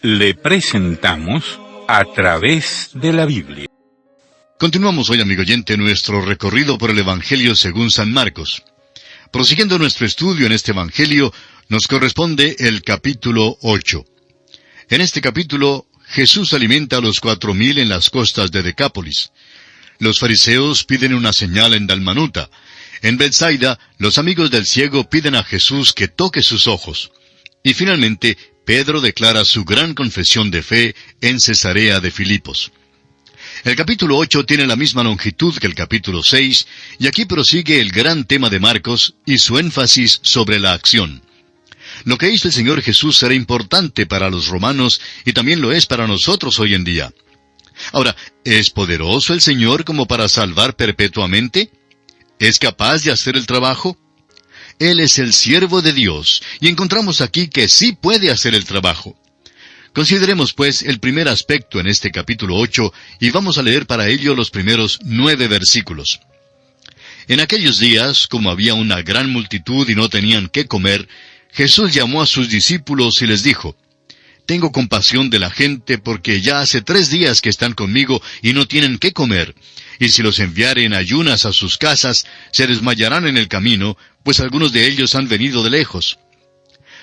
le presentamos A través de la Biblia. Continuamos hoy, amigo oyente, nuestro recorrido por el Evangelio según San Marcos. Prosiguiendo nuestro estudio en este Evangelio, nos corresponde el capítulo 8. En este capítulo, Jesús alimenta a los 4,000 en las costas de Decápolis. Los fariseos piden una señal en Dalmanuta. En Betsaida, los amigos del ciego piden a Jesús que toque sus ojos. Y finalmente, Pedro declara su gran confesión de fe en Cesarea de Filipos. El capítulo 8 tiene la misma longitud que el capítulo 6, y aquí prosigue el gran tema de Marcos y su énfasis sobre la acción. Lo que hizo el Señor Jesús será importante para los romanos y también lo es para nosotros hoy en día. Ahora, ¿es poderoso el Señor como para salvar perpetuamente? ¿Es capaz de hacer el trabajo? Él es el siervo de Dios, y encontramos aquí que sí puede hacer el trabajo. Consideremos, pues, el primer aspecto en este capítulo 8, y vamos a leer para ello los primeros 9 versículos. En aquellos días, como había una gran multitud y no tenían qué comer, Jesús llamó a sus discípulos y les dijo: «Tengo compasión de la gente, porque ya hace 3 días que están conmigo y no tienen qué comer. Y si los enviare en ayunas a sus casas, se desmayarán en el camino, pues algunos de ellos han venido de lejos».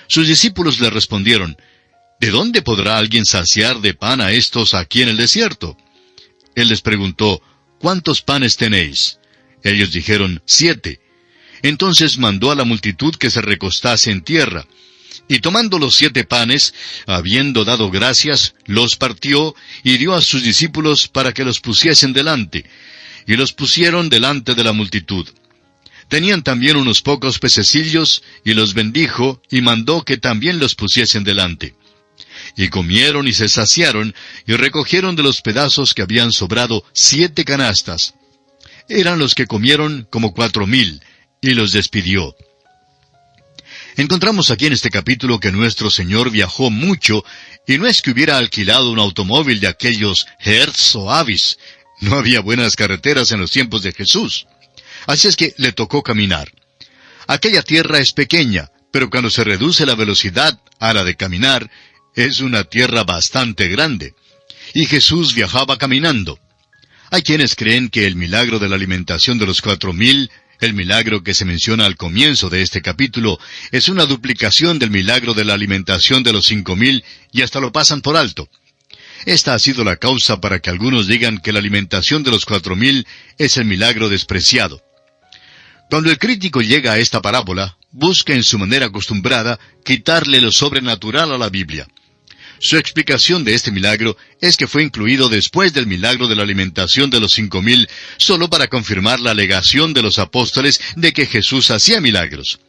Sus discípulos le respondieron: «¿De dónde podrá alguien saciar de pan a estos aquí en el desierto?». Él les preguntó: «¿Cuántos panes tenéis?». Ellos dijeron: 7. Entonces mandó a la multitud que se recostase en tierra. Y tomando los 7 panes, habiendo dado gracias, los partió y dio a sus discípulos para que los pusiesen delante. Y los pusieron delante de la multitud. Tenían también unos pocos pececillos, y los bendijo, y mandó que también los pusiesen delante. Y comieron y se saciaron, y recogieron de los pedazos que habían sobrado 7 canastas. Eran los que comieron como 4,000, y los despidió. Encontramos aquí en este capítulo que nuestro Señor viajó mucho, y no es que hubiera alquilado un automóvil de aquellos Hertz o Avis. No había buenas carreteras en los tiempos de Jesús. Así es que le tocó caminar. Aquella tierra es pequeña, pero cuando se reduce la velocidad a la de caminar, es una tierra bastante grande. Y Jesús viajaba caminando. Hay quienes creen que el milagro de la alimentación de los 4,000, el milagro que se menciona al comienzo de este capítulo, es una duplicación del milagro de la alimentación de los 5,000 y hasta lo pasan por alto. Esta ha sido la causa para que algunos digan que la alimentación de los 4,000 es el milagro despreciado. Cuando el crítico llega a esta parábola, busca en su manera acostumbrada quitarle lo sobrenatural a la Biblia. Su explicación de este milagro es que fue incluido después del milagro de la alimentación de los 5,000, solo para confirmar la alegación de los apóstoles de que Jesús hacía milagros.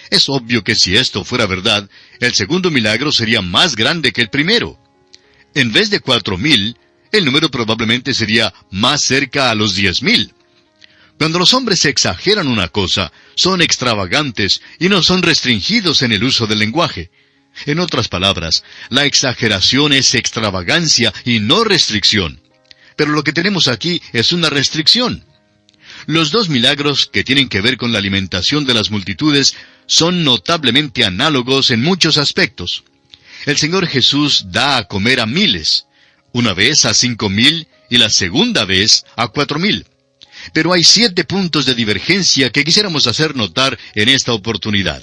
Es obvio que si esto fuera verdad, el segundo milagro sería más grande que el primero. En vez de 4,000, el número probablemente sería más cerca a los 10,000. Cuando los hombres exageran una cosa, son extravagantes y no son restringidos en el uso del lenguaje. En otras palabras, la exageración es extravagancia y no restricción. Pero lo que tenemos aquí es una restricción. Los 2 milagros que tienen que ver con la alimentación de las multitudes son notablemente análogos en muchos aspectos. El Señor Jesús da a comer a miles, una vez a 5,000 y la segunda vez a 4,000. Pero hay 7 puntos de divergencia que quisiéramos hacer notar en esta oportunidad.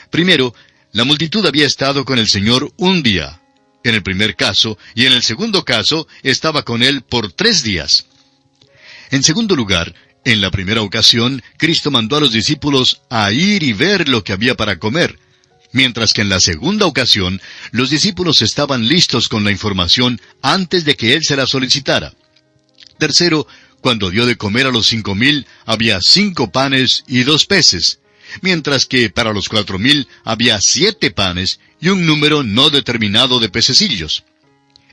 Primero, la multitud había estado con el Señor un día, en el primer caso, y en el segundo caso estaba con Él por 3 días. En segundo lugar, en la primera ocasión, Cristo mandó a los discípulos a ir y ver lo que había para comer, mientras que en la segunda ocasión, los discípulos estaban listos con la información antes de que Él se la solicitara. Tercero, cuando dio de comer a los 5,000, había 5 panes y 2 peces, mientras que para los 4,000 había 7 panes y un número no determinado de pececillos.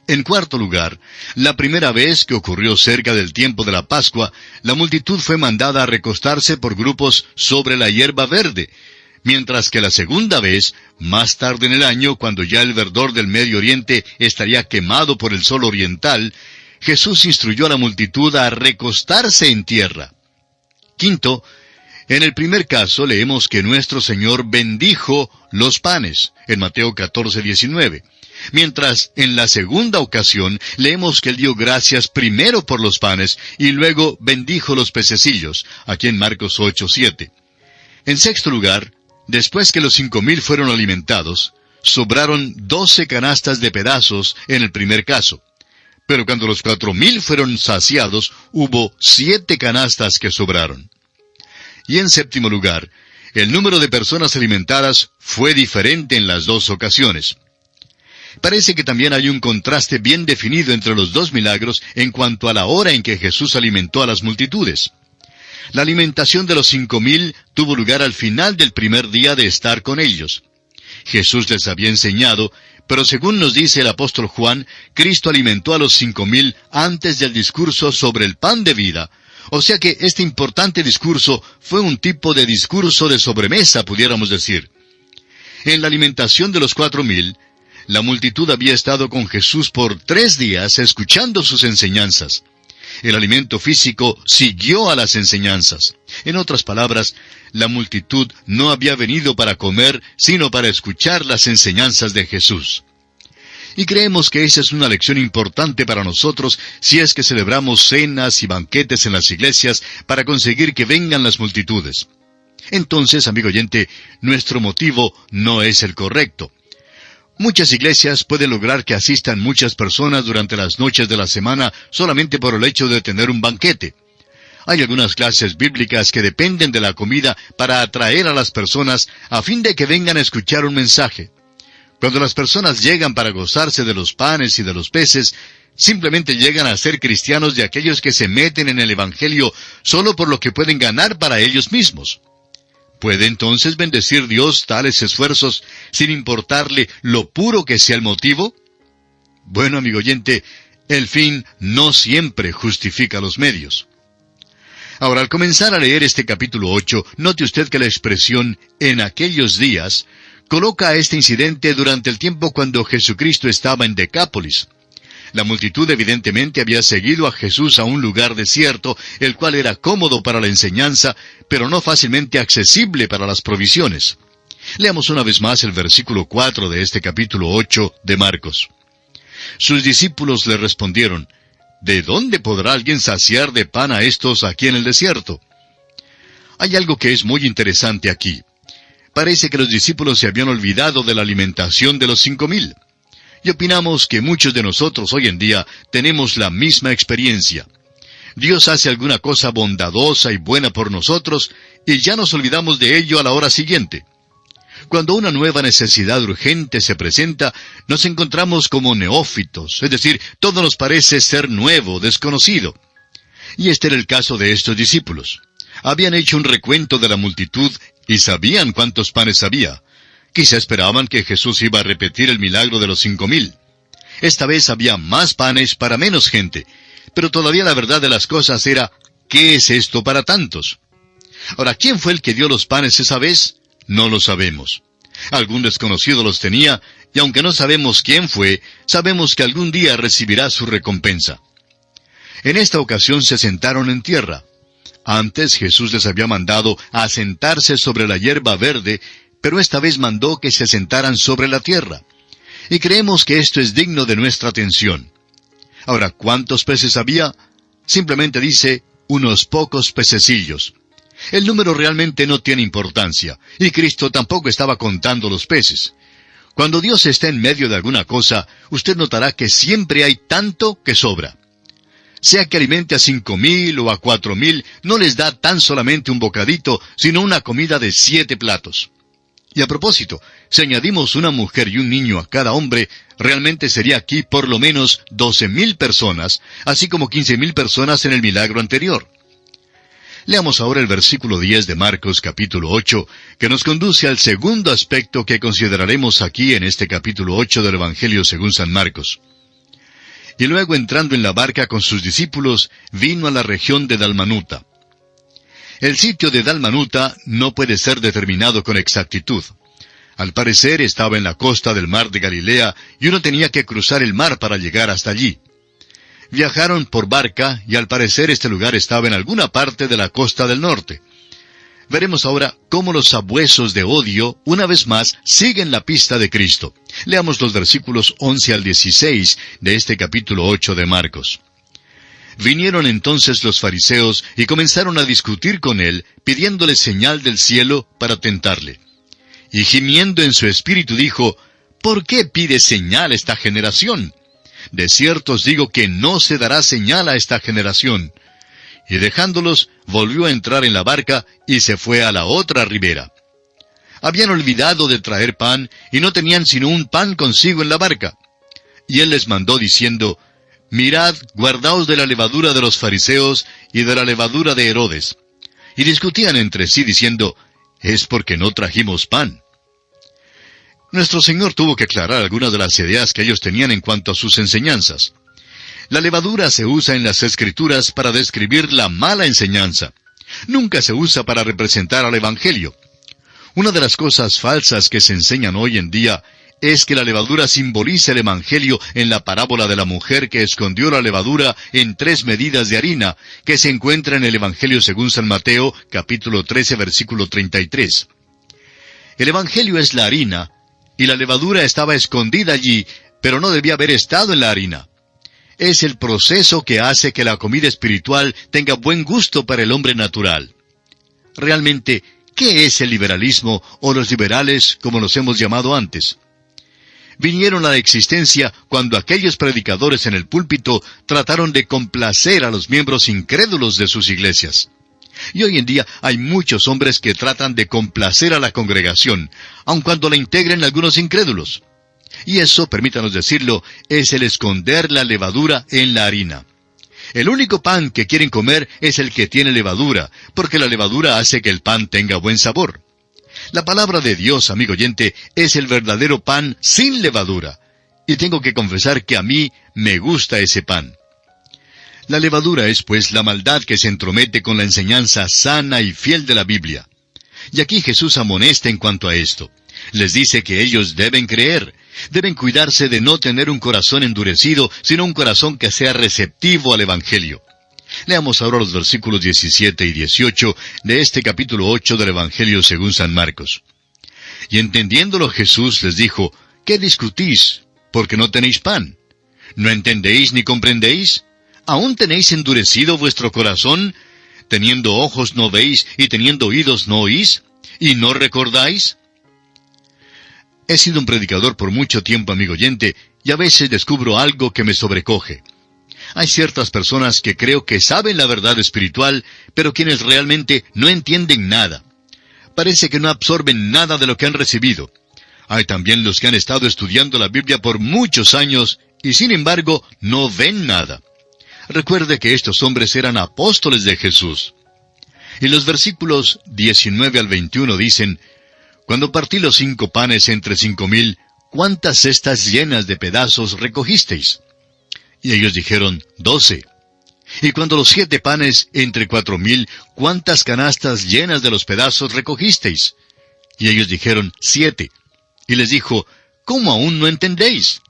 En cuarto lugar, la primera vez que ocurrió cerca del tiempo de la Pascua, la multitud fue mandada a recostarse por grupos sobre la hierba verde, mientras que la segunda vez, más tarde en el año, cuando ya el verdor del Medio Oriente estaría quemado por el sol oriental, Jesús instruyó a la multitud a recostarse en tierra. Quinto, en el primer caso leemos que nuestro Señor bendijo los panes, en Mateo 14:19. Mientras en la segunda ocasión leemos que él dio gracias primero por los panes y luego bendijo los pececillos, aquí en Marcos 8:7. En sexto lugar, después que los 5,000 fueron alimentados, sobraron 12 canastas de pedazos en el primer caso. Pero cuando los 4,000 fueron saciados, hubo 7 canastas que sobraron. Y en séptimo lugar, el número de personas alimentadas fue diferente en las dos ocasiones. Parece que también hay un contraste bien definido entre los dos milagros en cuanto a la hora en que Jesús alimentó a las multitudes. La alimentación de los 5,000 tuvo lugar al final del primer día de estar con ellos. Jesús les había enseñado, pero según nos dice el apóstol Juan, Cristo alimentó a los 5,000 antes del discurso sobre el pan de vida. O sea que este importante discurso fue un tipo de discurso de sobremesa, pudiéramos decir. En la alimentación de los 4,000, la multitud había estado con Jesús por 3 días escuchando sus enseñanzas. El alimento físico siguió a las enseñanzas. En otras palabras, la multitud no había venido para comer, sino para escuchar las enseñanzas de Jesús. Y creemos que esa es una lección importante para nosotros si es que celebramos cenas y banquetes en las iglesias para conseguir que vengan las multitudes. Entonces, amigo oyente, nuestro motivo no es el correcto. Muchas iglesias pueden lograr que asistan muchas personas durante las noches de la semana solamente por el hecho de tener un banquete. Hay algunas clases bíblicas que dependen de la comida para atraer a las personas a fin de que vengan a escuchar un mensaje. Cuando las personas llegan para gozarse de los panes y de los peces, simplemente llegan a ser cristianos de aquellos que se meten en el Evangelio solo por lo que pueden ganar para ellos mismos. ¿Puede entonces bendecir Dios tales esfuerzos sin importarle lo puro que sea el motivo? Bueno, amigo oyente, el fin no siempre justifica los medios. Ahora, al comenzar a leer este capítulo 8, note usted que la expresión «en aquellos días» coloca a este incidente durante el tiempo cuando Jesucristo estaba en Decápolis. La multitud evidentemente había seguido a Jesús a un lugar desierto, el cual era cómodo para la enseñanza, pero no fácilmente accesible para las provisiones. Leamos una vez más el versículo 4 de este capítulo 8 de Marcos. Sus discípulos le respondieron, ¿de dónde podrá alguien saciar de pan a estos aquí en el desierto? Hay algo que es muy interesante aquí. Parece que los discípulos se habían olvidado de la alimentación de los 5,000. Y opinamos que muchos de nosotros hoy en día tenemos la misma experiencia. Dios hace alguna cosa bondadosa y buena por nosotros, y ya nos olvidamos de ello a la hora siguiente. Cuando una nueva necesidad urgente se presenta, nos encontramos como neófitos, es decir, todo nos parece ser nuevo, desconocido. Y este era el caso de estos discípulos. Habían hecho un recuento de la multitud y sabían cuántos panes había. Quizá esperaban que Jesús iba a repetir el milagro de los 5,000. Esta vez había más panes para menos gente, pero todavía la verdad de las cosas era, ¿qué es esto para tantos? Ahora, ¿quién fue el que dio los panes esa vez? No lo sabemos. Algún desconocido los tenía, y aunque no sabemos quién fue, sabemos que algún día recibirá su recompensa. En esta ocasión se sentaron en tierra. Antes Jesús les había mandado a sentarse sobre la hierba verde, pero esta vez mandó que se sentaran sobre la tierra. Y creemos que esto es digno de nuestra atención. Ahora, ¿cuántos peces había? Simplemente dice, unos pocos pececillos. El número realmente no tiene importancia, y Cristo tampoco estaba contando los peces. Cuando Dios está en medio de alguna cosa, usted notará que siempre hay tanto que sobra. Sea que alimente a 5,000 o a 4,000, no les da tan solamente un bocadito, sino una comida de 7 platos. Y a propósito, si añadimos una mujer y un niño a cada hombre, realmente sería aquí por lo menos 12,000 personas, así como 15,000 personas en el milagro anterior. Leamos ahora el versículo 10 de Marcos capítulo 8, que nos conduce al segundo aspecto que consideraremos aquí en este capítulo 8 del Evangelio según San Marcos. Y luego entrando en la barca con sus discípulos, vino a la región de Dalmanuta. El sitio de Dalmanuta no puede ser determinado con exactitud. Al parecer estaba en la costa del mar de Galilea y uno tenía que cruzar el mar para llegar hasta allí. Viajaron por barca y al parecer este lugar estaba en alguna parte de la costa del norte. Veremos ahora cómo los sabuesos de odio, una vez más, siguen la pista de Cristo. Leamos los versículos 11 al 16 de este capítulo 8 de Marcos. Vinieron entonces los fariseos y comenzaron a discutir con él, pidiéndole señal del cielo para tentarle. Y gimiendo en su espíritu dijo, ¿por qué pide señal esta generación? De cierto os digo que no se dará señal a esta generación. Y dejándolos, volvió a entrar en la barca y se fue a la otra ribera. Habían olvidado de traer pan, y no tenían sino un pan consigo en la barca. Y él les mandó diciendo, mirad, guardaos de la levadura de los fariseos y de la levadura de Herodes. Y discutían entre sí diciendo, es porque no trajimos pan. Nuestro Señor tuvo que aclarar algunas de las ideas que ellos tenían en cuanto a sus enseñanzas. La levadura se usa en las Escrituras para describir la mala enseñanza. Nunca se usa para representar al Evangelio. Una de las cosas falsas que se enseñan hoy en día es que la levadura simboliza el Evangelio en la parábola de la mujer que escondió la levadura en 3 medidas de harina, que se encuentra en el Evangelio según San Mateo, capítulo 13, versículo 33. El Evangelio es la harina, y la levadura estaba escondida allí, pero no debía haber estado en la harina. Es el proceso que hace que la comida espiritual tenga buen gusto para el hombre natural. Realmente, ¿qué es el liberalismo o los liberales, como los hemos llamado antes? Vinieron a la existencia cuando aquellos predicadores en el púlpito trataron de complacer a los miembros incrédulos de sus iglesias. Y hoy en día hay muchos hombres que tratan de complacer a la congregación, aun cuando la integren algunos incrédulos. Y eso, permítanos decirlo, es el esconder la levadura en la harina. El único pan que quieren comer es el que tiene levadura, porque la levadura hace que el pan tenga buen sabor. La palabra de Dios, amigo oyente, es el verdadero pan sin levadura. Y tengo que confesar que a mí me gusta ese pan. La levadura es, pues, la maldad que se entromete con la enseñanza sana y fiel de la Biblia. Y aquí Jesús amonesta en cuanto a esto. Les dice que ellos deben creer, deben cuidarse de no tener un corazón endurecido, sino un corazón que sea receptivo al Evangelio. Leamos ahora los versículos 17 y 18 de este capítulo 8 del Evangelio según San Marcos. Y entendiéndolo Jesús les dijo, ¿qué discutís? Porque no tenéis pan. ¿No entendéis ni comprendéis? ¿Aún tenéis endurecido vuestro corazón? ¿Teniendo ojos no veis y teniendo oídos no oís? ¿Y no recordáis? He sido un predicador por mucho tiempo, amigo oyente, y a veces descubro algo que me sobrecoge. Hay ciertas personas que creo que saben la verdad espiritual, pero quienes realmente no entienden nada. Parece que no absorben nada de lo que han recibido. Hay también los que han estado estudiando la Biblia por muchos años, y sin embargo no ven nada. Recuerde que estos hombres eran apóstoles de Jesús. Y los versículos 19 al 21 dicen, cuando partí los 5 panes entre 5,000, ¿cuántas cestas llenas de pedazos recogisteis? Y ellos dijeron, 12. Y cuando los 7 panes entre 4,000, ¿cuántas canastas llenas de los pedazos recogisteis? Y ellos dijeron, 7. Y les dijo, ¿cómo aún no entendéis?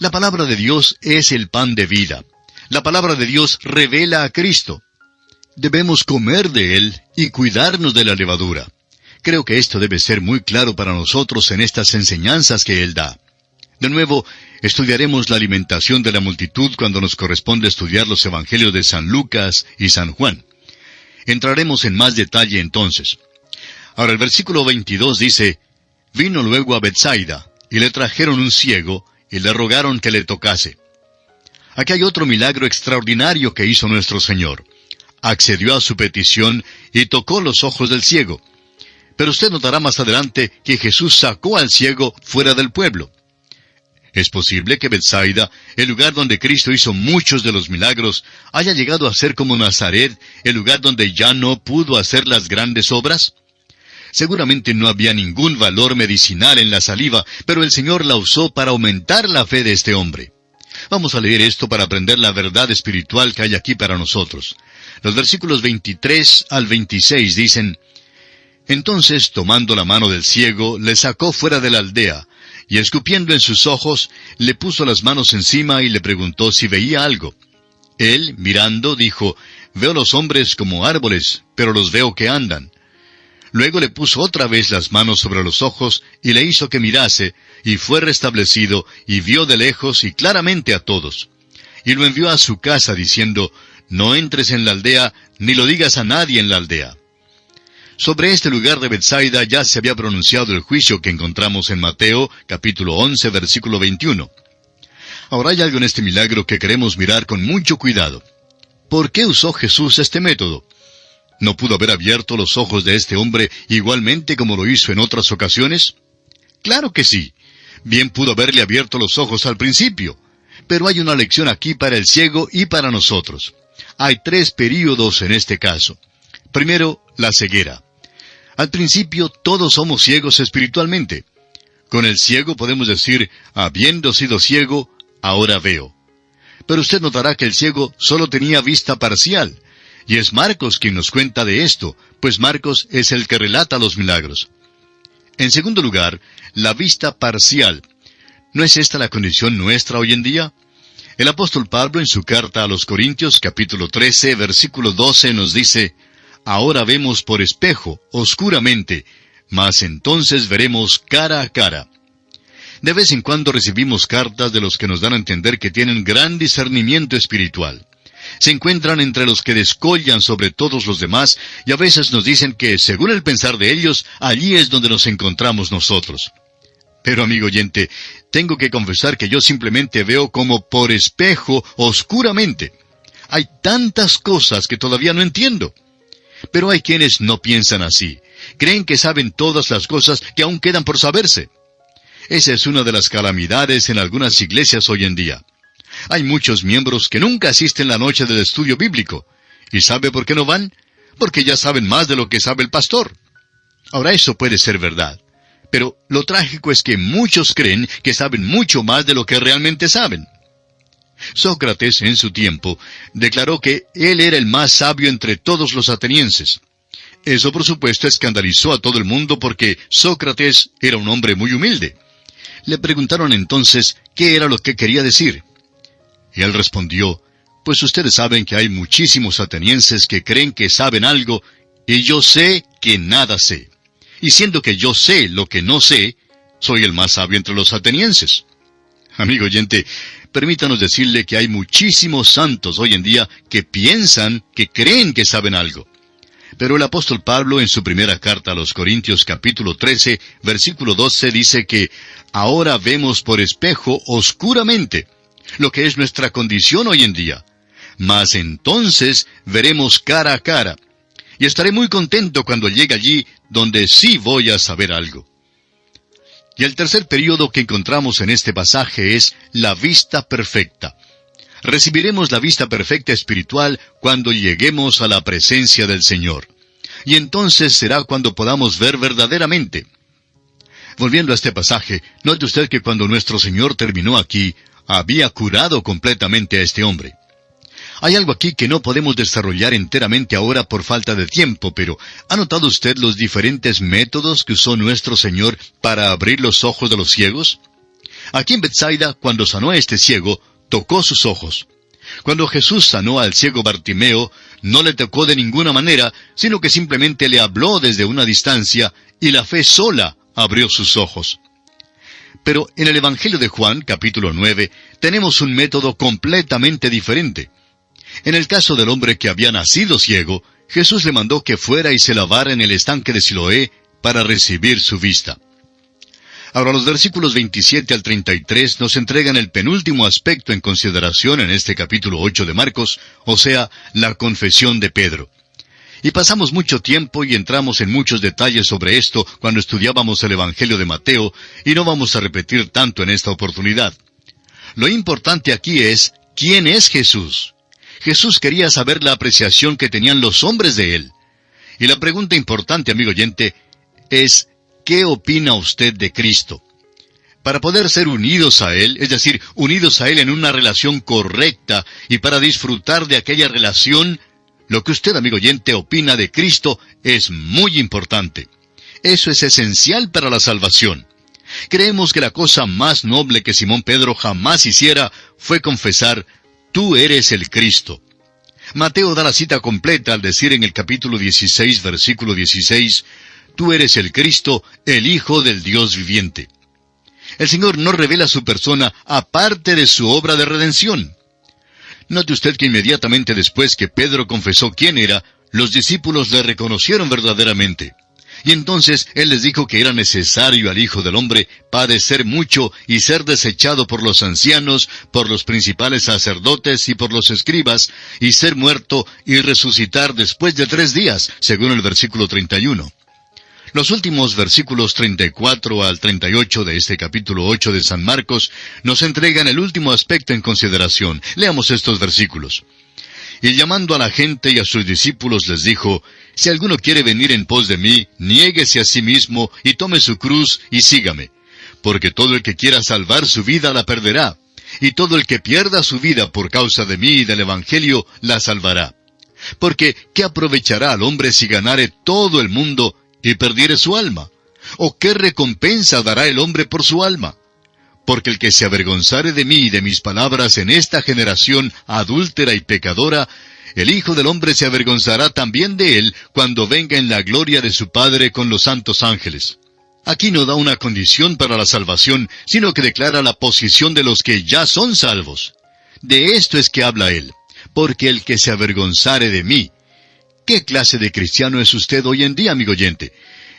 La palabra de Dios es el pan de vida. La palabra de Dios revela a Cristo. Debemos comer de Él y cuidarnos de la levadura. Creo que esto debe ser muy claro para nosotros en estas enseñanzas que Él da. De nuevo, estudiaremos la alimentación de la multitud cuando nos corresponde estudiar los evangelios de San Lucas y San Juan. Entraremos en más detalle entonces. Ahora el versículo 22 dice, vino luego a Betsaida, y le trajeron un ciego, y le rogaron que le tocase. Aquí hay otro milagro extraordinario que hizo nuestro Señor. Accedió a su petición y tocó los ojos del ciego. Pero usted notará más adelante que Jesús sacó al ciego fuera del pueblo. Es posible que Betsaida, el lugar donde Cristo hizo muchos de los milagros, haya llegado a ser como Nazaret, el lugar donde ya no pudo hacer las grandes obras. Seguramente no había ningún valor medicinal en la saliva, pero el Señor la usó para aumentar la fe de este hombre. Vamos a leer esto para aprender la verdad espiritual que hay aquí para nosotros. Los versículos 23 al 26 dicen, entonces, tomando la mano del ciego, le sacó fuera de la aldea, y escupiendo en sus ojos, le puso las manos encima y le preguntó si veía algo. Él, mirando, dijo, veo los hombres como árboles, pero los veo que andan. Luego le puso otra vez las manos sobre los ojos y le hizo que mirase, y fue restablecido, y vio de lejos y claramente a todos. Y lo envió a su casa diciendo, no entres en la aldea, ni lo digas a nadie en la aldea. Sobre este lugar de Betsaida ya se había pronunciado el juicio que encontramos en Mateo, capítulo 11, versículo 21. Ahora hay algo en este milagro que queremos mirar con mucho cuidado. ¿Por qué usó Jesús este método? ¿No pudo haber abierto los ojos de este hombre igualmente como lo hizo en otras ocasiones? Claro que sí. Bien pudo haberle abierto los ojos al principio. Pero hay una lección aquí para el ciego y para nosotros. Hay 3 períodos en este caso. Primero, la ceguera. Al principio todos somos ciegos espiritualmente. Con el ciego podemos decir, habiendo sido ciego, ahora veo. Pero usted notará que el ciego solo tenía vista parcial. Y es Marcos quien nos cuenta de esto, pues Marcos es el que relata los milagros. En segundo lugar, la vista parcial. ¿No es esta la condición nuestra hoy en día? El apóstol Pablo en su carta a los Corintios, capítulo 13, versículo 12, nos dice, ahora vemos por espejo, oscuramente, mas entonces veremos cara a cara. De vez en cuando recibimos cartas de los que nos dan a entender que tienen gran discernimiento espiritual. Se encuentran entre los que descollan sobre todos los demás y a veces nos dicen que, según el pensar de ellos, allí es donde nos encontramos nosotros. Pero, amigo oyente, tengo que confesar que yo simplemente veo como por espejo, oscuramente. Hay tantas cosas que todavía no entiendo. Pero hay quienes no piensan así. Creen que saben todas las cosas que aún quedan por saberse. Esa es una de las calamidades en algunas iglesias hoy en día. Hay muchos miembros que nunca asisten la noche del estudio bíblico. ¿Y sabe por qué no van? Porque ya saben más de lo que sabe el pastor. Ahora, eso puede ser verdad. Pero lo trágico es que muchos creen que saben mucho más de lo que realmente saben. Sócrates, en su tiempo, declaró que él era el más sabio entre todos los atenienses. Eso, por supuesto, escandalizó a todo el mundo porque Sócrates era un hombre muy humilde. Le preguntaron entonces qué era lo que quería decir. Y él respondió, pues ustedes saben que hay muchísimos atenienses que creen que saben algo, y yo sé que nada sé. Y siendo que yo sé lo que no sé, soy el más sabio entre los atenienses. Amigo oyente, permítanos decirle que hay muchísimos santos hoy en día que piensan, que creen que saben algo. Pero el apóstol Pablo en su primera carta a los Corintios capítulo 13, versículo 12 dice que ahora vemos por espejo oscuramente, lo que es nuestra condición hoy en día. Mas entonces veremos cara a cara. Y estaré muy contento cuando llegue allí donde sí voy a saber algo. Y el tercer período que encontramos en este pasaje es la vista perfecta. Recibiremos la vista perfecta espiritual cuando lleguemos a la presencia del Señor. Y entonces será cuando podamos ver verdaderamente. Volviendo a este pasaje, note usted que cuando nuestro Señor terminó aquí, había curado completamente a este hombre. Hay algo aquí que no podemos desarrollar enteramente ahora por falta de tiempo, pero ¿ha notado usted los diferentes métodos que usó nuestro Señor para abrir los ojos de los ciegos? Aquí en Betsaida, cuando sanó a este ciego, tocó sus ojos. Cuando Jesús sanó al ciego Bartimeo, no le tocó de ninguna manera, sino que simplemente le habló desde una distancia, y la fe sola abrió sus ojos. Pero en el Evangelio de Juan, capítulo 9, tenemos un método completamente diferente. En el caso del hombre que había nacido ciego, Jesús le mandó que fuera y se lavara en el estanque de Siloé para recibir su vista. Ahora los versículos 27 al 33 nos entregan el penúltimo aspecto en consideración en este capítulo 8 de Marcos, o sea, la confesión de Pedro. Y pasamos mucho tiempo y entramos en muchos detalles sobre esto cuando estudiábamos el Evangelio de Mateo, y no vamos a repetir tanto en esta oportunidad. Lo importante aquí es, ¿quién es Jesús? Jesús quería saber la apreciación que tenían los hombres de él. Y la pregunta importante, amigo oyente, es, ¿qué opina usted de Cristo? Para poder ser unidos a Él, es decir, unidos a Él en una relación correcta, y para disfrutar de aquella relación, lo que usted, amigo oyente, opina de Cristo es muy importante. Eso es esencial para la salvación. Creemos que la cosa más noble que Simón Pedro jamás hiciera fue confesar, tú eres el Cristo. Mateo da la cita completa al decir en el capítulo 16, versículo 16, tú eres el Cristo, el Hijo del Dios viviente. El Señor no revela su persona aparte de su obra de redención. Note usted que inmediatamente después que Pedro confesó quién era, los discípulos le reconocieron verdaderamente. Y entonces Él les dijo que era necesario al Hijo del Hombre padecer mucho y ser desechado por los ancianos, por los principales sacerdotes y por los escribas, y ser muerto y resucitar después de 3 días, según el versículo 31. Los últimos versículos 34 al 38 de este capítulo 8 de San Marcos nos entregan el último aspecto en consideración. Leamos estos versículos. Y llamando a la gente y a sus discípulos les dijo, si alguno quiere venir en pos de mí, niéguese a sí mismo y tome su cruz y sígame. Porque todo el que quiera salvar su vida la perderá, y todo el que pierda su vida por causa de mí y del Evangelio la salvará. Porque ¿qué aprovechará al hombre si ganare todo el mundo y perdiere su alma? ¿O qué recompensa dará el hombre por su alma? Porque el que se avergonzare de mí y de mis palabras en esta generación adúltera y pecadora, el Hijo del Hombre se avergonzará también de él cuando venga en la gloria de su Padre con los santos ángeles. Aquí no da una condición para la salvación, sino que declara la posición de los que ya son salvos. De esto es que habla él. Porque el que se avergonzare de mí. ¿Qué clase de cristiano es usted hoy en día, amigo oyente?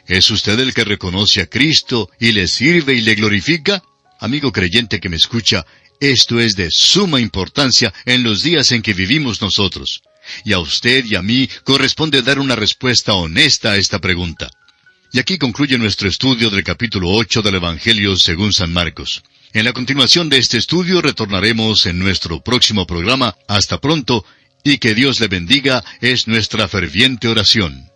¿Es usted el que reconoce a Cristo y le sirve y le glorifica? Amigo creyente que me escucha, esto es de suma importancia en los días en que vivimos nosotros. Y a usted y a mí corresponde dar una respuesta honesta a esta pregunta. Y aquí concluye nuestro estudio del capítulo 8 del Evangelio según San Marcos. En la continuación de este estudio retornaremos en nuestro próximo programa. Hasta pronto, y que Dios le bendiga es nuestra ferviente oración.